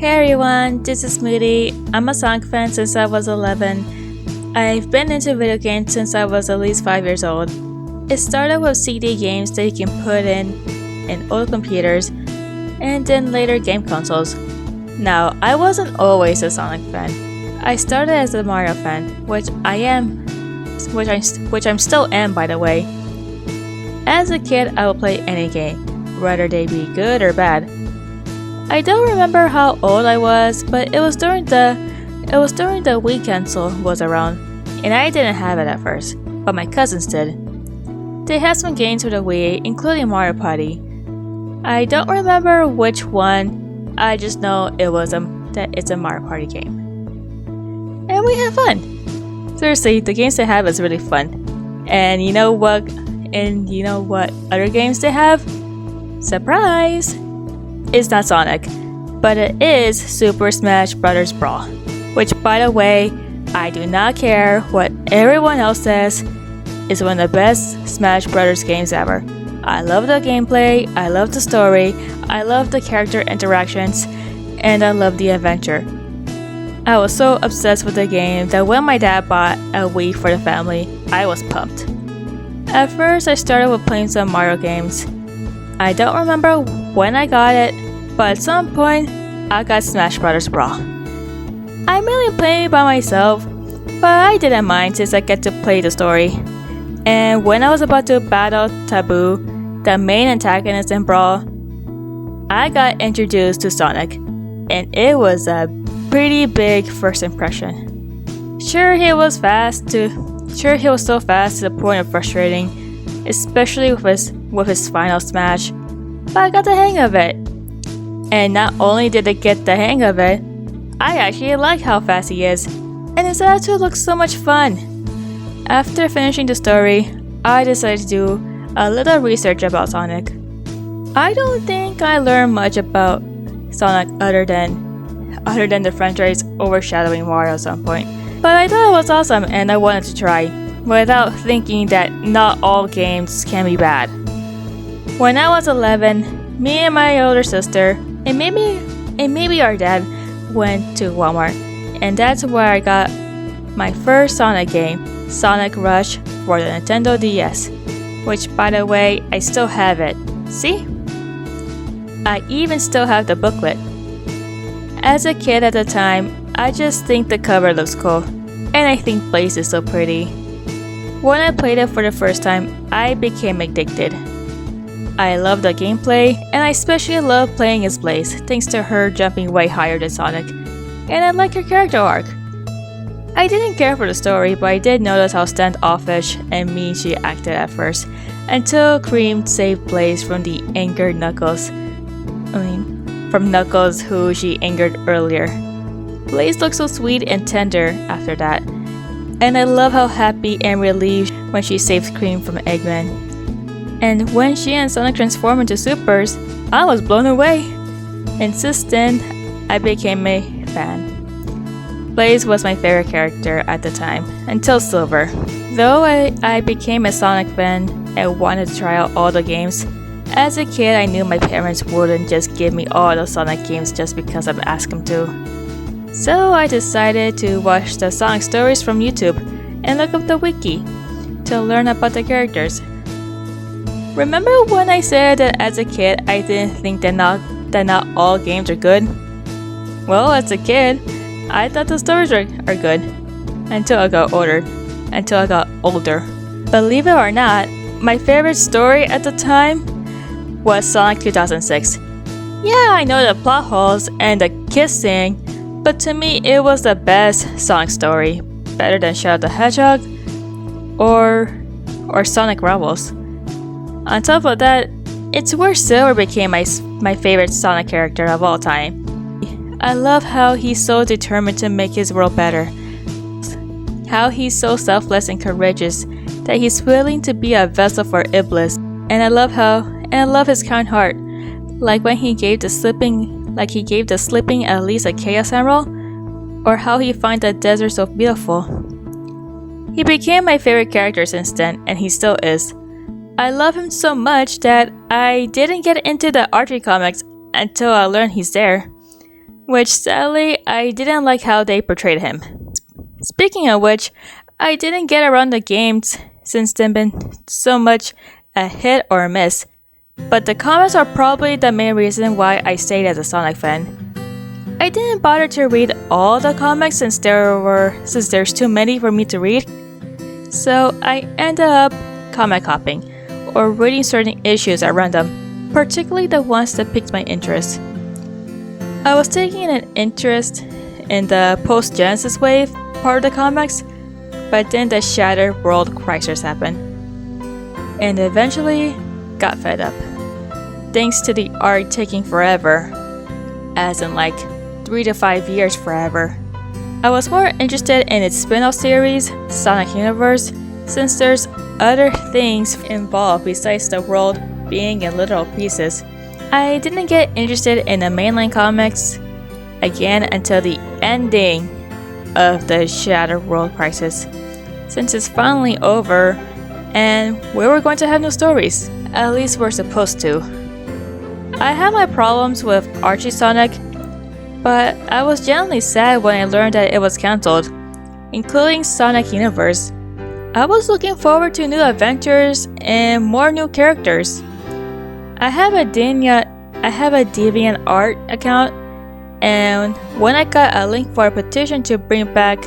Hey everyone, this is Moody. I'm a Sonic fan since I was 11. I've been into video games since I was at least 5 years old. It started with CD games that you can put in old computers, and then later game consoles. Now, I wasn't always a Sonic fan. I started as a Mario fan, which I'm still am, by the way. As a kid, I would play any game, whether they be good or bad. I don't remember how old I was, but it was during the Wii console was around, and I didn't have it at first, but my cousins did. They had some games for the Wii, including Mario Party. I don't remember which one. I just know that it's a Mario Party game, and we have fun. Seriously, the games they have is really fun. And you know what? Other games they have? Surprise! It's not Sonic, but it is Super Smash Bros. Brawl, which, by the way, I do not care what everyone else says, is one of the best Smash Bros. Games ever. I love the gameplay, I love the story, I love the character interactions, and I love the adventure. I was so obsessed with the game that when my dad bought a Wii for the family, I was pumped. At first, I started with playing some Mario games. I don't remember when I got it, but at some point, I got Smash Bros. Brawl. I mainly played by myself, but I didn't mind since I get to play the story. And when I was about to battle Taboo, the main antagonist in Brawl, I got introduced to Sonic, and it was a pretty big first impression. Sure, he was so fast to the point of frustrating, especially with his final smash, but I got the hang of it. And not only did I get the hang of it, I actually like how fast he is, and his attitude looks so much fun. After finishing the story, I decided to do a little research about Sonic. I don't think I learned much about Sonic other than the franchise overshadowing Mario at some point. But I thought it was awesome and I wanted to try, without thinking that not all games can be bad. When I was 11, me and my older sister, and maybe our dad, went to Walmart, and that's where I got my first Sonic game, Sonic Rush, for the Nintendo DS, which, by the way, I still have it. See? I even still have the booklet. As a kid at the time, I just think the cover looks cool, and I think Blaze is so pretty. When I played it for the first time, I became addicted. I love the gameplay, and I especially love playing as Blaze, thanks to her jumping way higher than Sonic, and I like her character arc. I didn't care for the story, but I did notice how standoffish and mean she acted at first, until Cream saved Blaze from the angered from Knuckles, who she angered earlier. Blaze looks so sweet and tender after that, and I love how happy and relieved when she saves Cream from Eggman. And when she and Sonic transform into supers, I was blown away. And since then, I became a fan. Blaze was my favorite character at the time, until Silver. Though I became a Sonic fan and wanted to try out all the games, as a kid I knew my parents wouldn't just give me all the Sonic games just because I'd ask them to. So I decided to watch the Sonic stories from YouTube and look up the wiki to learn about the characters. Remember when I said that as a kid I didn't think that not all games are good? Well, as a kid, I thought the stories are good until I got older. Believe it or not, my favorite story at the time was Sonic 2006. Yeah, I know the plot holes and the kissing, but to me it was the best Sonic story, better than Shadow the Hedgehog or Sonic Rebels. On top of that, it's where Silver became my favorite Sonic character of all time. I love how he's so determined to make his world better. How he's so selfless and courageous that he's willing to be a vessel for Iblis. And I love his kind heart. Like when he gave the sleeping Elise a Chaos Emerald, or how he finds the desert so beautiful. He became my favorite character since then, and he still is. I love him so much that I didn't get into the Archie comics until I learned he's there. which sadly I didn't like how they portrayed him. Speaking of which, I didn't get around the games since they've been so much a hit or a miss, but the comics are probably the main reason why I stayed as a Sonic fan. I didn't bother to read all the comics since there's too many for me to read, so I ended up comic hopping or reading certain issues at random, particularly the ones that piqued my interest. I was taking an interest in the post-Genesis wave part of the comics, but then the Shattered World Crisis happened, and eventually got fed up. Thanks to the art taking forever, as in like 3 to 5 years forever. I was more interested in its spin-off series, Sonic Universe, since there's other things involved besides the world being in literal pieces. I didn't get interested in the mainline comics again until the ending of the Shattered World Crisis, since it's finally over and we were going to have new stories. At least we're supposed to. I had my problems with Archie Sonic, but I was genuinely sad when I learned that it was cancelled, including Sonic Universe. I was looking forward to new adventures and more new characters. I have a DeviantArt account, and when I got a link for a petition to bring back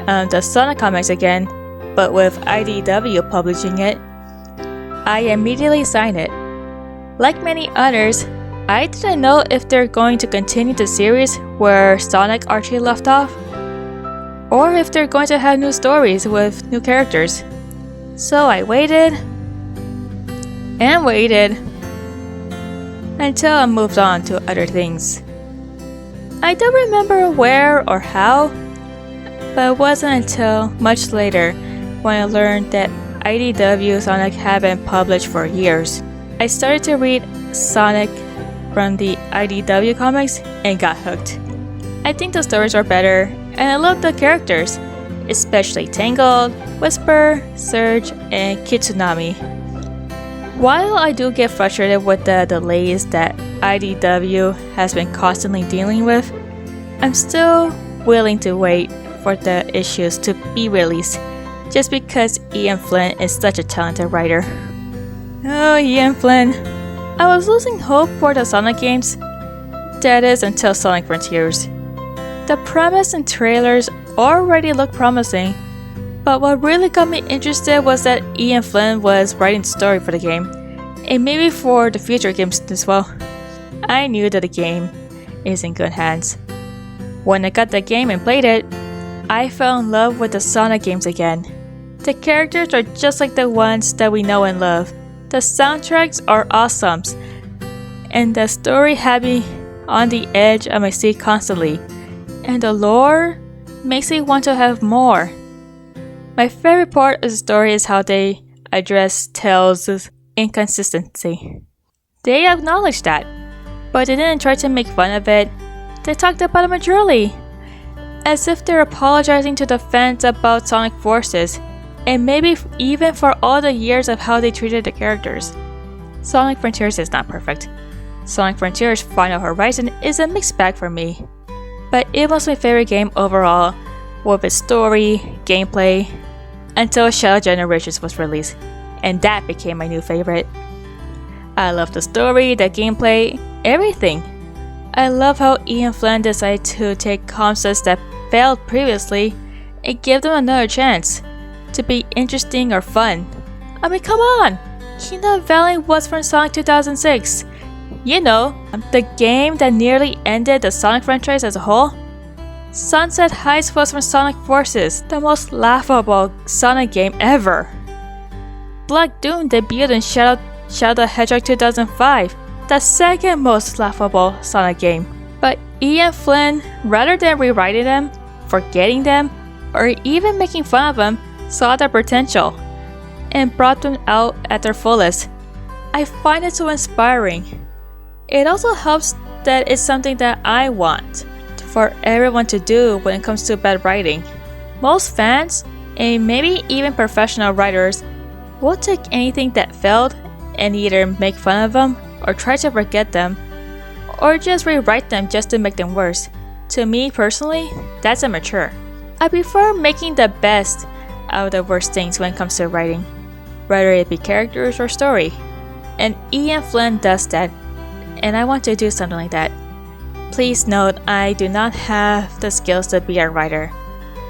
the Sonic comics again, but with IDW publishing it, I immediately signed it. Like many others, I didn't know if they're going to continue the series where Sonic Archie left off, or if they're going to have new stories with new characters. So I waited and waited until I moved on to other things. I don't remember where or how, but it wasn't until much later when I learned that IDW Sonic had been published for years. I started to read Sonic from the IDW comics and got hooked. I think the stories are better, and I love the characters, especially Tangled, Whisper, Surge, and Kitsunami. While I do get frustrated with the delays that IDW has been constantly dealing with, I'm still willing to wait for the issues to be released, just because Ian Flynn is such a talented writer. Oh, Ian Flynn. I was losing hope for the Sonic games. That is until Sonic Frontiers. The premise and trailers already looked promising, but what really got me interested was that Ian Flynn was writing the story for the game, and maybe for the future games as well. I knew that the game is in good hands. When I got the game and played it, I fell in love with the Sonic games again. The characters are just like the ones that we know and love. The soundtracks are awesome, and the story had me on the edge of my seat constantly, and the lore makes me want to have more. My favorite part of the story is how they address Tails' inconsistency. They acknowledged that, but they didn't try to make fun of it. They talked about it maturely, as if they're apologizing to the fans about Sonic Forces, and maybe even for all the years of how they treated the characters. Sonic Frontiers is not perfect. Sonic Frontiers Final Horizon is a mixed bag for me, but it was my favorite game overall, with its story, gameplay, until Shadow Generations was released, and that became my new favorite. I love the story, the gameplay, everything. I love how Ian Flynn decided to take concepts that failed previously and give them another chance to be interesting or fun. I mean, come on! Kingdom Valley was from Sonic 2006. You know, the game that nearly ended the Sonic franchise as a whole. Sunset Heist was from Sonic Forces, the most laughable Sonic game ever. Black Doom debuted in Shadow the Hedgehog 2005, the second most laughable Sonic game. But Ian Flynn, rather than rewriting them, forgetting them, or even making fun of them, saw their potential and brought them out at their fullest. I find it so inspiring. It also helps that it's something that I want for everyone to do when it comes to bad writing. Most fans, and maybe even professional writers, will take anything that failed and either make fun of them or try to forget them, or just rewrite them just to make them worse. To me personally, that's immature. I prefer making the best out of the worst things when it comes to writing, whether it be characters or story. And Ian Flynn does that, and I want to do something like that. Please note, I do not have the skills to be a writer,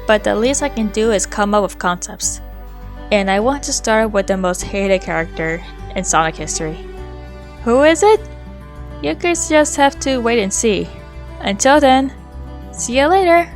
but the least I can do is come up with concepts. And I want to start with the most hated character in Sonic history. Who is it? You guys just have to wait and see. Until then, see you later!